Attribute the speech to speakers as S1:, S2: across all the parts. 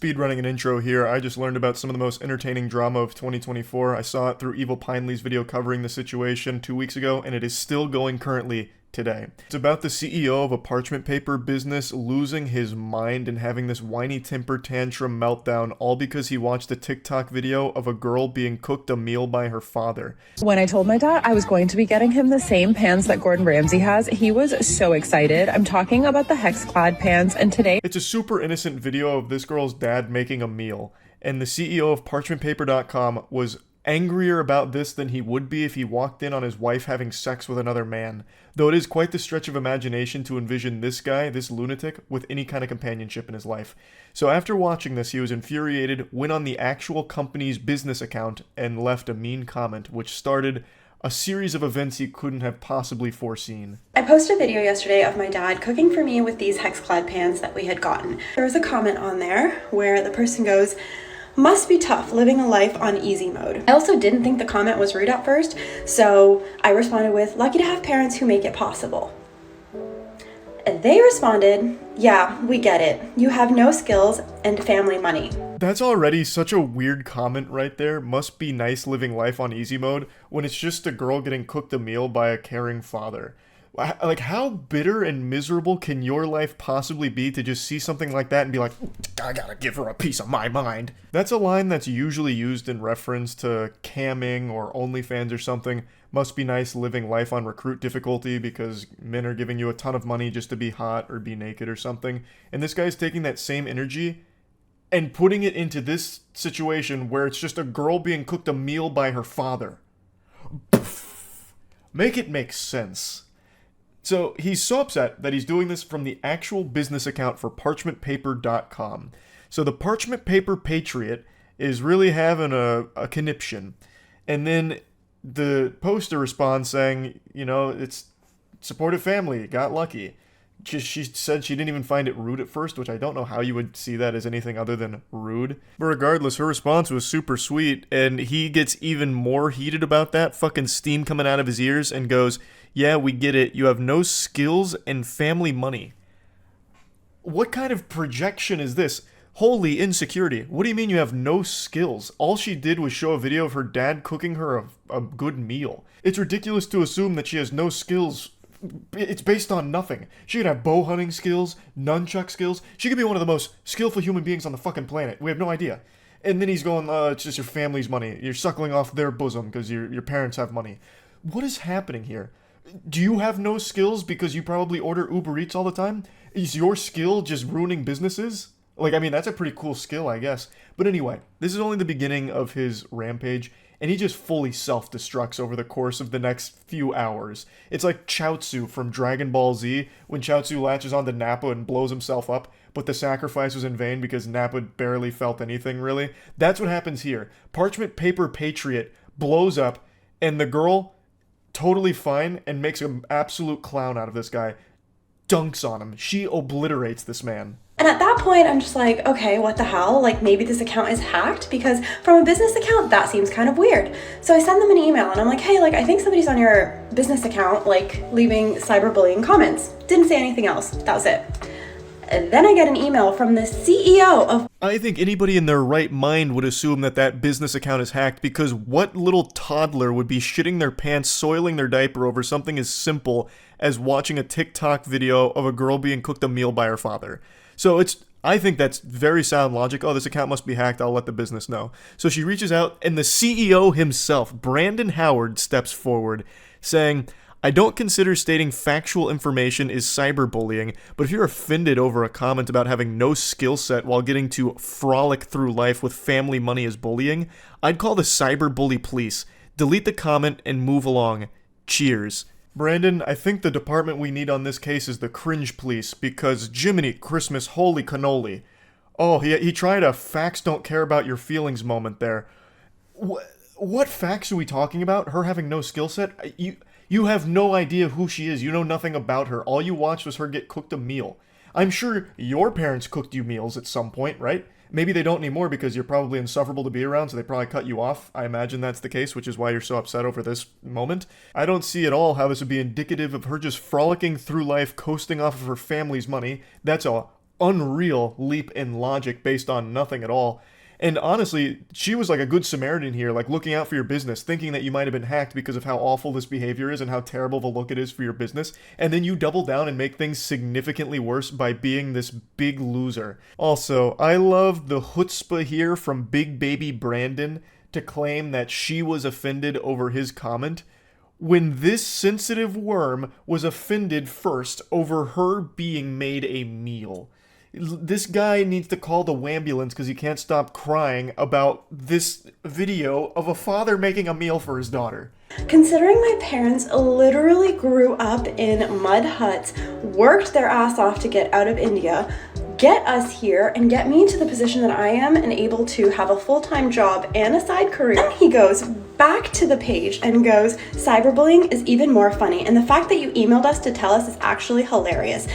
S1: Speedrunning an intro here, I just learned about some of the most entertaining drama of 2024. I saw it through Evil Pineley's video covering the situation 2 weeks ago, and it is still going currently today. It's about the CEO of a parchment paper business losing his mind and having this whiny temper tantrum meltdown, all because he watched a TikTok video of a girl being cooked a meal by her father.
S2: When I told my dad I was going to be getting him the same pans that Gordon Ramsay has, he was so excited. I'm talking about the hex-clad pans, and today
S1: It's a super innocent video of this girl's dad making a meal, and the CEO of parchmentpaper.com was angrier about this than he would be if he walked in on his wife having sex with another man. Though it is quite the stretch of imagination to envision this guy, this lunatic, with any kind of companionship in his life. So after watching this, he was infuriated, went on the actual company's business account, and left a mean comment, which started a series of events he couldn't have possibly foreseen.
S3: I posted a video yesterday of my dad cooking for me with these hex-clad pans that we had gotten. There was a comment on there where the person goes, "Must be tough living a life on easy mode." I also didn't think the comment was rude at first, so I responded with, "Lucky to have parents who make it possible." And they responded, "Yeah, we get it. You have no skills and family money."
S1: That's already such a weird comment right there. Must be nice living life on easy mode when it's just a girl getting cooked a meal by a caring father. Like, how bitter and miserable can your life possibly be to just see something like that and be like, I gotta give her a piece of my mind? That's a line that's usually used in reference to camming or OnlyFans or something. Must be nice living life on recruit difficulty because men are giving you a ton of money just to be hot or be naked or something. And this guy's taking that same energy and putting it into this situation where it's just a girl being cooked a meal by her father. Make it make sense. So he's so upset that he's doing this from the actual business account for parchmentpaper.com. So the Parchment Paper Patriot is really having a conniption. And then the poster responds saying, you know, it's supportive family, got lucky. She said she didn't even find it rude at first, which I don't know how you would see that as anything other than rude. But regardless, her response was super sweet, and he gets even more heated about that, fucking steam coming out of his ears, and goes, "Yeah, we get it. You have no skills and family money." What kind of projection is this? Holy insecurity. What do you mean you have no skills? All she did was show a video of her dad cooking her a good meal. It's ridiculous to assume that she has no skills. It's based on nothing. She could have bow hunting skills, nunchuck skills. She could be one of the most skillful human beings on the fucking planet. We have no idea. And then he's going, it's just your family's money. You're suckling off their bosom because your parents have money. What is happening here? Do you have no skills because you probably order Uber Eats all the time? Is your skill just ruining businesses? Like, I mean, that's a pretty cool skill, I guess. But anyway, this is only the beginning of his rampage, and he just fully self-destructs over the course of the next few hours. It's like Chaozu from Dragon Ball Z, when Chaozu latches onto Nappa and blows himself up, but the sacrifice was in vain because Nappa barely felt anything, really. That's what happens here. Parchment Paper Patriot blows up, and the girl, totally fine, and makes an absolute clown out of this guy. Dunks on him. She obliterates this man.
S3: And at that point, I'm just like, okay, what the hell? Like, maybe this account is hacked, because from a business account, that seems kind of weird. So I send them an email and I'm like, hey, like, I think somebody's on your business account, like, leaving cyberbullying comments. Didn't say anything else. That was it. And then I get an email from the CEO of...
S1: I think anybody in their right mind would assume that that business account is hacked, because what little toddler would be shitting their pants, soiling their diaper over something as simple as watching a TikTok video of a girl being cooked a meal by her father? So I think that's very sound logic. Oh, this account must be hacked. I'll let the business know. So she reaches out, and the CEO himself, Brandon Howard, steps forward saying, I don't consider stating factual information is cyberbullying, but if you're offended over a comment about having no skill set while getting to frolic through life with family money as bullying, I'd call the cyberbully police. Delete the comment and move along. Cheers. Brandon, I think the department we need on this case is the cringe police, because Jiminy Christmas, holy cannoli. Oh, he tried a facts don't care about your feelings moment there. What facts are we talking about? Her having no skill set? You have no idea who she is. You know nothing about her. All you watched was her get cooked a meal. I'm sure your parents cooked you meals at some point, right? Maybe they don't anymore because you're probably insufferable to be around, so they probably cut you off. I imagine that's the case, which is why you're so upset over this moment. I don't see at all how this would be indicative of her just frolicking through life, coasting off of her family's money. That's a unreal leap in logic based on nothing at all. And honestly, she was like a good Samaritan here, like looking out for your business, thinking that you might have been hacked because of how awful this behavior is and how terrible the look it is for your business. And then you double down and make things significantly worse by being this big loser. Also, I love the chutzpah here from Big Baby Brandon to claim that she was offended over his comment, when this sensitive worm was offended first over her being made a meal. This guy needs to call the wambulance because he can't stop crying about this video of a father making a meal for his daughter.
S3: Considering my parents literally grew up in mud huts, worked their ass off to get out of India, get us here, and get me to the position that I am and able to have a full-time job and a side career. Then he goes back to the page and goes, cyberbullying is even more funny, and the fact that you emailed us to tell us is actually hilarious.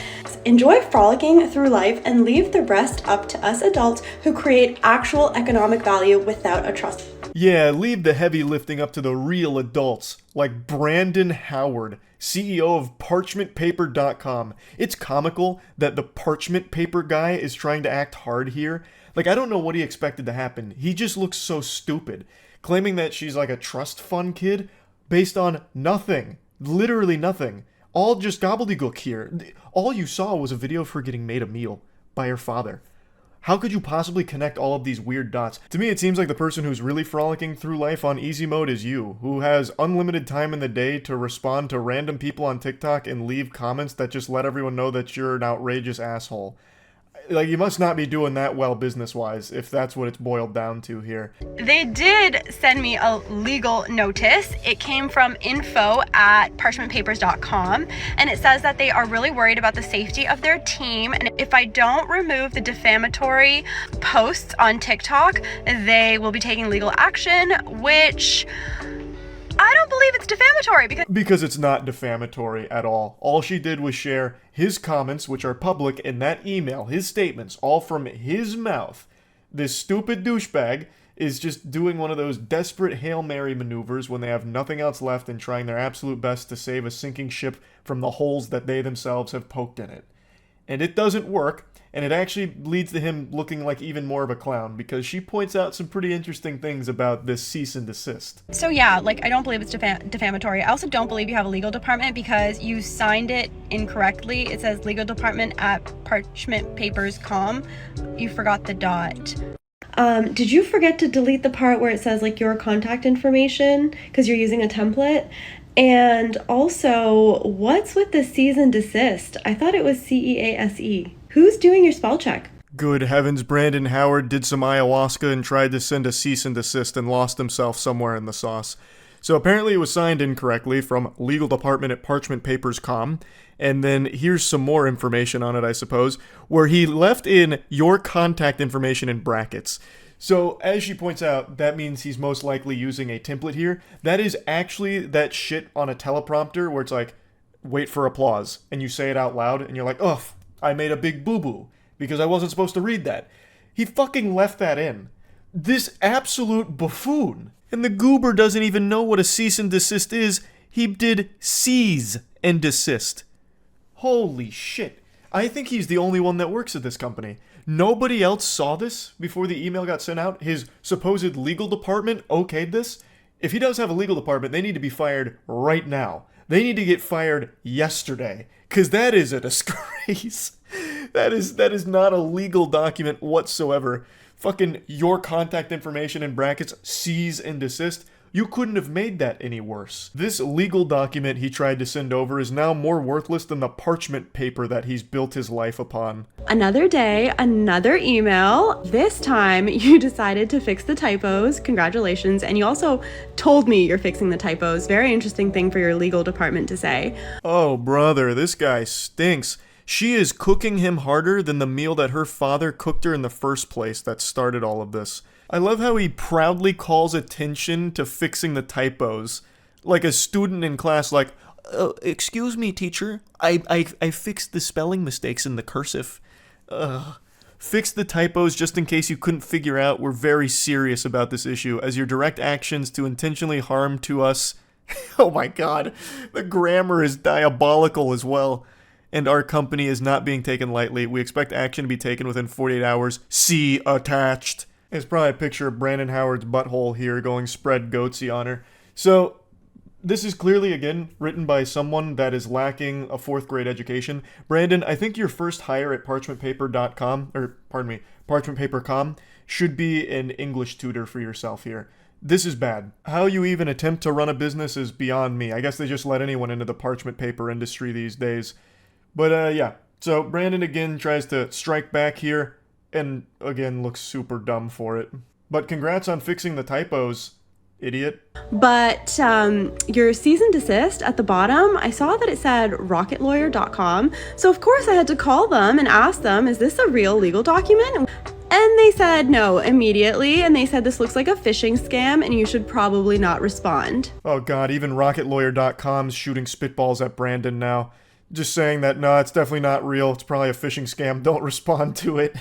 S3: Enjoy frolicking through life and leave the rest up to us adults who create actual economic value without a trust.
S1: Yeah, leave the heavy lifting up to the real adults, like Brandon Howard, CEO of ParchmentPaper.com. It's comical that the parchment paper guy is trying to act hard here. Like, I don't know what he expected to happen. He just looks so stupid, claiming that she's like a trust fund kid based on nothing. Literally nothing. All just gobbledygook here. All you saw was a video of her getting made a meal by her father. How could you possibly connect all of these weird dots? To me, it seems like the person who's really frolicking through life on easy mode is you, who has unlimited time in the day to respond to random people on TikTok and leave comments that just let everyone know that you're an outrageous asshole. Like, you must not be doing that well business-wise, if that's what it's boiled down to here.
S3: They did send me a legal notice. It came from info@parchmentpapers.com, and it says that they are really worried about the safety of their team, and if I don't remove the defamatory posts on TikTok, they will be taking legal action, which I don't believe it's defamatory
S1: because it's not defamatory at all. All she did was share his comments, which are public, in that email, his statements, all from his mouth. This stupid douchebag is just doing one of those desperate Hail Mary maneuvers when they have nothing else left and trying their absolute best to save a sinking ship from the holes that they themselves have poked in it. And it doesn't work, and it actually leads to him looking like even more of a clown, because she points out some pretty interesting things about this cease and desist.
S3: So yeah, like, I don't believe it's defamatory. I also don't believe you have a legal department because you signed it incorrectly. It says legal department at parchmentpapers.com. You forgot the dot. Did you forget to delete the part where it says like your contact information because you're using a template? And also, what's with the cease and desist? I thought it was CEASE. Who's doing your spell check?
S1: Good heavens, Brandon Howard did some ayahuasca and tried to send a cease and desist and lost himself somewhere in the sauce. So apparently it was signed incorrectly from legal department at parchmentpapers.com. And then here's some more information on it, I suppose, where he left in your contact information in brackets. So, as she points out, that means he's most likely using a template here. That is actually that shit on a teleprompter where it's like, wait for applause, and you say it out loud, and you're like, ugh, I made a big boo-boo, because I wasn't supposed to read that. He fucking left that in. This absolute buffoon. And the goober doesn't even know what a cease and desist is. He did seize and desist. Holy shit. I think he's the only one that works at this company. Nobody else saw this before the email got sent out. His supposed legal department okayed this. If he does have a legal department, they need to be fired right now. They need to get fired yesterday, because that is a disgrace. That is not a legal document whatsoever. Fucking your contact information in brackets, cease and desist. You couldn't have made that any worse. This legal document he tried to send over is now more worthless than the parchment paper that he's built his life upon.
S3: Another day, another email. This time you decided to fix the typos. Congratulations. And you also told me you're fixing the typos. Very interesting thing for your legal department to say.
S1: Oh, brother, this guy stinks. She is cooking him harder than the meal that her father cooked her in the first place that started all of this. I love how he proudly calls attention to fixing the typos. Like a student in class, like, excuse me, teacher, I fixed the spelling mistakes in the cursive. Fix the typos just in case you couldn't figure out we're very serious about this issue, as your direct actions to intentionally harm to us. Oh my god, the grammar is diabolical as well. and our company is not being taken lightly. We expect action to be taken within 48 hours. See attached. It's probably a picture of Brandon Howard's butthole here going spread goatsy on her. So, this is clearly, again, written by someone that is lacking a 4th grade education. Brandon, I think your first hire at parchmentpaper.com, should be an English tutor for yourself here. This is bad. How you even attempt to run a business is beyond me. I guess they just let anyone into the parchment paper industry these days. But, yeah. So, Brandon again tries to strike back here, and again looks super dumb for it. But congrats on fixing the typos, idiot.
S3: But your cease and desist at the bottom, I saw that it said rocketlawyer.com. So of course I had to call them and ask them, is this a real legal document? And they said no immediately. And they said this looks like a phishing scam and you should probably not respond.
S1: Oh god, even rocketlawyer.com's shooting spitballs at Brandon now. Just saying that, no, it's definitely not real. It's probably a phishing scam. Don't respond to it.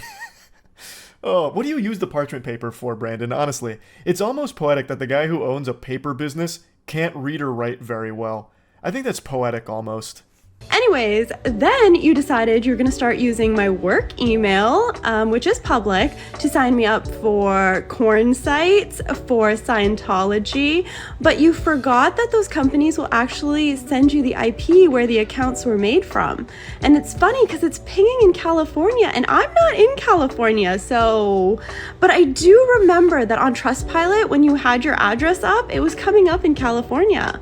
S1: Oh, what do you use the parchment paper for, Brandon? Honestly, it's almost poetic that the guy who owns a paper business can't read or write very well. I think that's poetic almost.
S3: Anyways, then you decided you're going to start using my work email, which is public, to sign me up for corn sites, for Scientology, but you forgot that those companies will actually send you the IP where the accounts were made from. And it's funny because it's pinging in California, and I'm not in California, so... But I do remember that on Trustpilot, when you had your address up, it was coming up in California.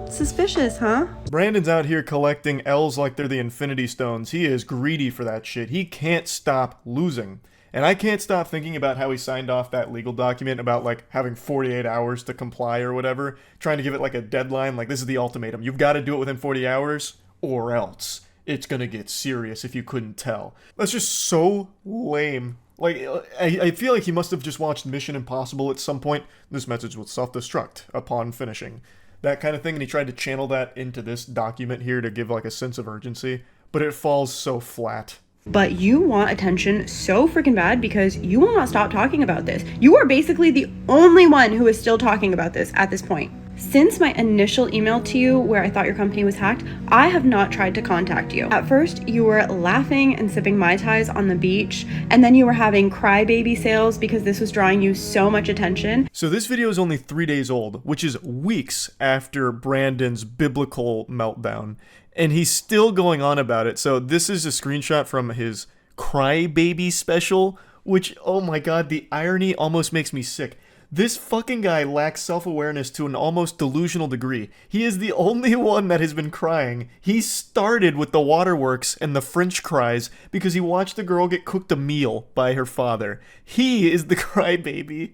S3: Suspicious, huh?
S1: Brandon's out here collecting L's like they're the Infinity Stones. He is greedy for that shit. He can't stop losing. And I can't stop thinking about how he signed off that legal document about, like, having 48 hours to comply or whatever. Trying to give it, like, a deadline. Like, this is the ultimatum. You've got to do it within 40 hours or else. It's gonna get serious if you couldn't tell. That's just so lame. Like, I feel like he must have just watched Mission Impossible at some point. This message will self-destruct upon finishing. That kind of thing, and he tried to channel that into this document here to give like a sense of urgency, but it falls so flat.
S3: But you want attention so freaking bad because you will not stop talking about this. You are basically the only one who is still talking about this at this point. Since my initial email to you where I thought your company was hacked, I have not tried to contact you. At first, you were laughing and sipping Mai Tais on the beach, and then you were having crybaby sales because this was drawing you so much attention.
S1: So this video is only 3 days old, which is weeks after Brandon's biblical meltdown, and he's still going on about it. So this is a screenshot from his crybaby special, which, oh my god, the irony almost makes me sick. This fucking guy lacks self-awareness to an almost delusional degree. He is the only one that has been crying. He started with the waterworks and the French cries because he watched the girl get cooked a meal by her father. He is the crybaby.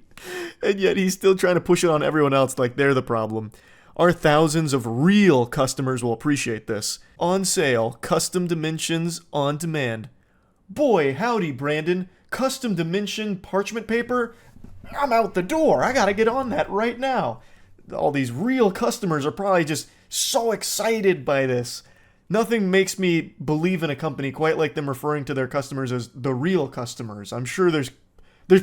S1: And yet he's still trying to push it on everyone else like they're the problem. Our thousands of real customers will appreciate this. On sale, custom dimensions on demand. Boy, howdy, Brandon. Custom dimension parchment paper? I'm out the door. I gotta get on that right now. All these real customers are probably just so excited by this. Nothing makes me believe in a company quite like them referring to their customers as the real customers. I'm sure there's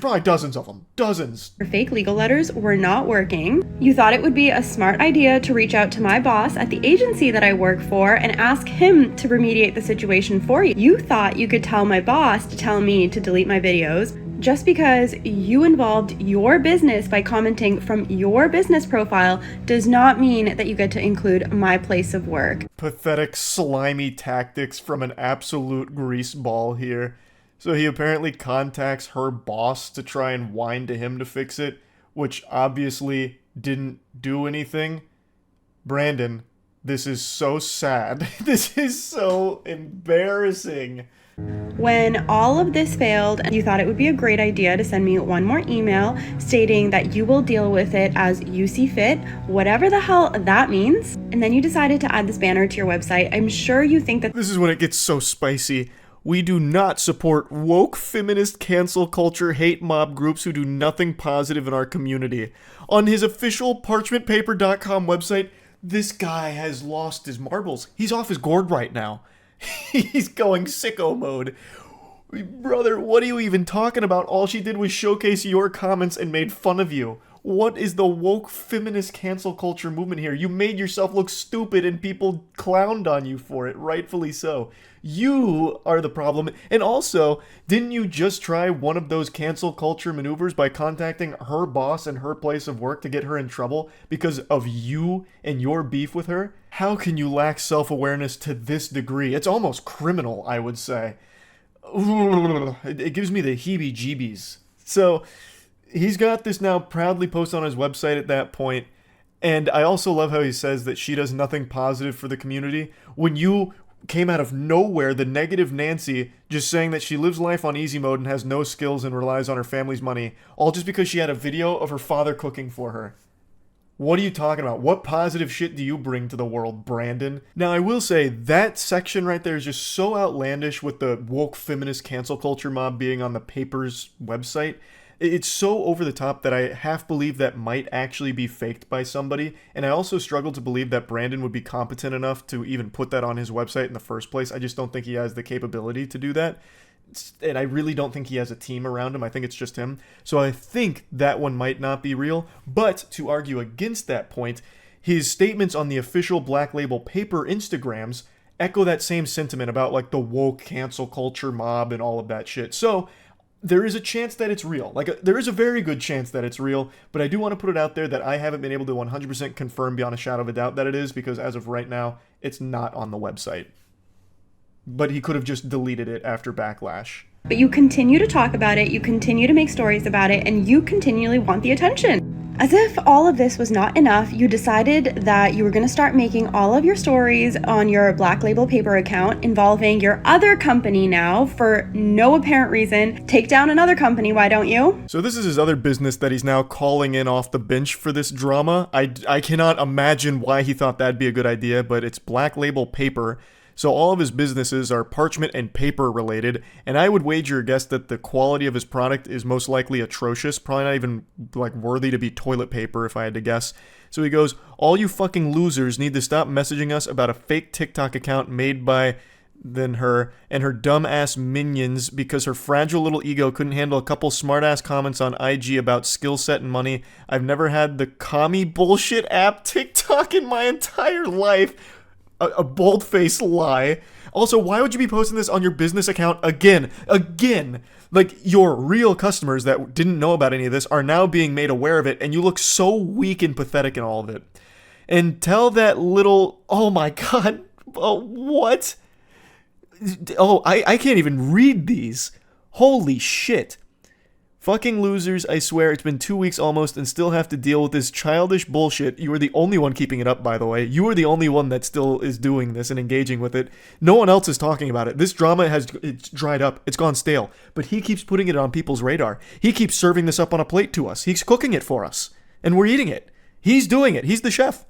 S1: probably dozens of them. Dozens.
S3: Your fake legal letters were not working. You thought it would be a smart idea to reach out to my boss at the agency that I work for and ask him to remediate the situation for you. You thought you could tell my boss to tell me to delete my videos. Just because you involved your business by commenting from your business profile does not mean that you get to include my place of work.
S1: Pathetic, slimy tactics from an absolute greaseball here. So he apparently contacts her boss to try and whine to him to fix it, which obviously didn't do anything. Brandon, this is so sad. This is so embarrassing.
S3: When all of this failed, you thought it would be a great idea to send me one more email stating that you will deal with it as you see fit, whatever the hell that means. And then you decided to add this banner to your website. I'm sure you think that
S1: this is when it gets so spicy. We do not support woke, feminist, cancel culture, hate mob groups who do nothing positive in our community. On his official parchmentpaper.com website, this guy has lost his marbles. He's off his gourd right now. He's going sicko mode. Brother, what are you even talking about? All she did was showcase your comments and made fun of you. What is the woke feminist cancel culture movement here? You made yourself look stupid and people clowned on you for it, rightfully so. You are the problem. And also, didn't you just try one of those cancel culture maneuvers by contacting her boss and her place of work to get her in trouble because of you and your beef with her? How can you lack self-awareness to this degree? It's almost criminal, I would say. It gives me the heebie-jeebies. So, he's got this now proudly posted on his website at that point, and I also love how he says that she does nothing positive for the community. When you came out of nowhere, the negative Nancy, just saying that she lives life on easy mode and has no skills and relies on her family's money, all just because she had a video of her father cooking for her. What are you talking about? What positive shit do you bring to the world, Brandon? Now, I will say, that section right there is just so outlandish with the woke feminist cancel culture mob being on the paper's website. It's so over the top that I half believe that might actually be faked by somebody, and I also struggle to believe that Brandon would be competent enough to even put that on his website in the first place. I just don't think he has the capability to do that, and I really don't think he has a team around him. I think it's just him. So I think that one might not be real, but to argue against that point, his statements on the official Black Label Paper Instagrams echo that same sentiment about like the woke cancel culture mob and all of that shit. So there is a chance that it's real. There is a very good chance that it's real, but I do want to put it out there that I haven't been able to 100% confirm beyond a shadow of a doubt that it is, because as of right now, it's not on the website. But he could have just deleted it after backlash.
S3: But you continue to talk about it, you continue to make stories about it, and you continually want the attention. As if all of this was not enough, you decided that you were going to start making all of your stories on your Black Label Paper account involving your other company now for no apparent reason. Take down another company, why don't you?
S1: So this is his other business that he's now calling in off the bench for this drama. I cannot imagine why he thought that'd be a good idea, but it's Black Label Paper. So all of his businesses are parchment and paper related, and I would wager a guess that the quality of his product is most likely atrocious, probably not even like worthy to be toilet paper if I had to guess. So he goes, all you fucking losers need to stop messaging us about a fake TikTok account made by then her and her dumb-ass minions because her fragile little ego couldn't handle a couple smart-ass comments on IG about skill set and money. I've never had the commie bullshit app TikTok in my entire life. A bold-faced lie. Also, why would you be posting this on your business account again? Like, your real customers that didn't know about any of this are now being made aware of it, and you look so weak and pathetic in all of it. And tell that little... Oh my god. Oh, what? Oh, I can't even read these. Holy shit. Fucking losers, I swear, it's been 2 weeks almost and still have to deal with this childish bullshit. You are the only one keeping it up, by the way. You are the only one that still is doing this and engaging with it. No one else is talking about it. This drama it's dried up. It's gone stale. But he keeps putting it on people's radar. He keeps serving this up on a plate to us. He's cooking it for us. And we're eating it. He's doing it. He's the chef.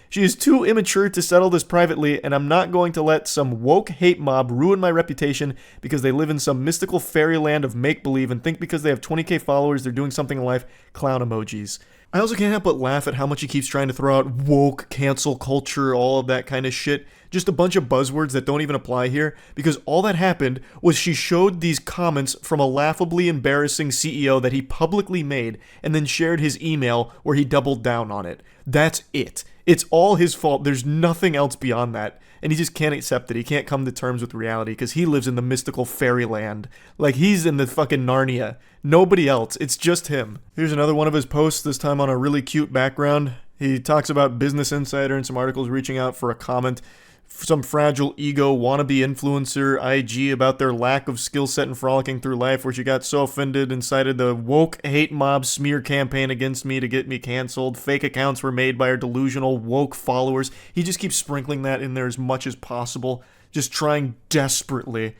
S1: She is too immature to settle this privately, and I'm not going to let some woke hate mob ruin my reputation because they live in some mystical fairyland of make-believe and think because they have 20k followers they're doing something in life. Clown emojis. I also can't help but laugh at how much he keeps trying to throw out woke, cancel culture, all of that kind of shit. Just a bunch of buzzwords that don't even apply here, because all that happened was she showed these comments from a laughably embarrassing CEO that he publicly made and then shared his email where he doubled down on it. That's it. It's all his fault. There's nothing else beyond that. And he just can't accept it. He can't come to terms with reality because he lives in the mystical fairyland. Like, he's in the fucking Narnia. Nobody else. It's just him. Here's another one of his posts, this time on a really cute background. He talks about Business Insider and some articles reaching out for a comment. Some fragile ego wannabe influencer IG about their lack of skill set and frolicking through life, where she got so offended and cited the woke hate mob smear campaign against me to get me canceled. Fake accounts were made by her delusional woke followers. He just keeps sprinkling that in there as much as possible, just trying desperately.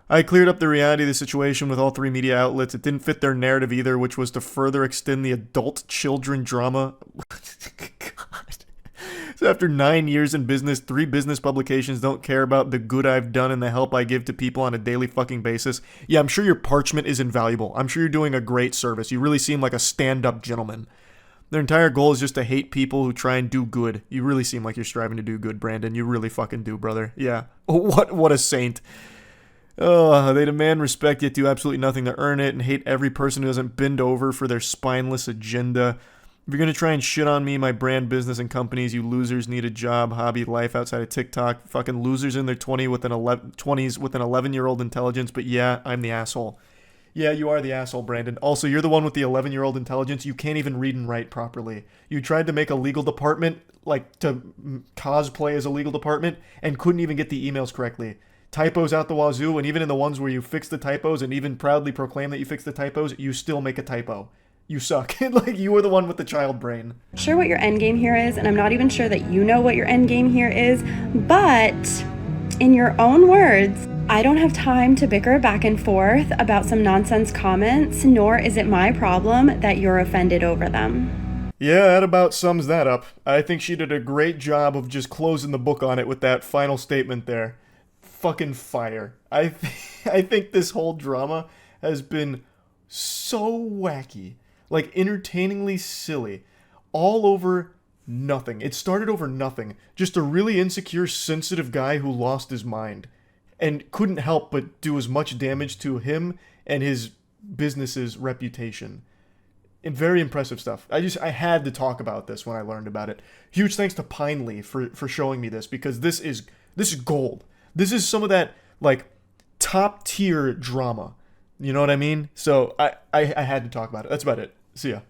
S1: I cleared up the reality of the situation with all three media outlets. It didn't fit their narrative either, which was to further extend the adult children drama. God. So after 9 years in business, 3 business publications don't care about the good I've done and the help I give to people on a daily fucking basis. Yeah, I'm sure your parchment is invaluable. I'm sure you're doing a great service. You really seem like a stand-up gentleman. Their entire goal is just to hate people who try and do good. You really seem like you're striving to do good, Brandon. You really fucking do, brother. Yeah. What a saint. Oh, they demand respect yet do absolutely nothing to earn it and hate every person who doesn't bend over for their spineless agenda. If you're going to try and shit on me, my brand, business, and companies, you losers need a job, hobby, life outside of TikTok. Fucking losers in their 20s with an 11-year-old intelligence. But yeah, I'm the asshole. Yeah, you are the asshole, Brandon. Also, you're the one with the 11-year-old intelligence. You can't even read and write properly. You tried to make a legal department, like to cosplay as a legal department, and couldn't even get the emails correctly. Typos out the wazoo, and even in the ones where you fix the typos and even proudly proclaim that you fix the typos, you still make a typo. You suck. Like, you were the one with the child brain.
S3: Sure what your end game here is, and I'm not even sure that you know what your end game here is, but in your own words, I don't have time to bicker back and forth about some nonsense comments, nor is it my problem that you're offended over them.
S1: Yeah, that about sums that up. I think she did a great job of just closing the book on it with that final statement there. Fucking fire. I think this whole drama has been so wacky. Like, entertainingly silly. All over nothing. It started over nothing. Just a really insecure, sensitive guy who lost his mind. And couldn't help but do as much damage to him and his business's reputation. And very impressive stuff. I had to talk about this when I learned about it. Huge thanks to Pinely for showing me this, because this is gold. This is some of that, like, top tier drama. You know what I mean? So I had to talk about it. That's about it. See ya.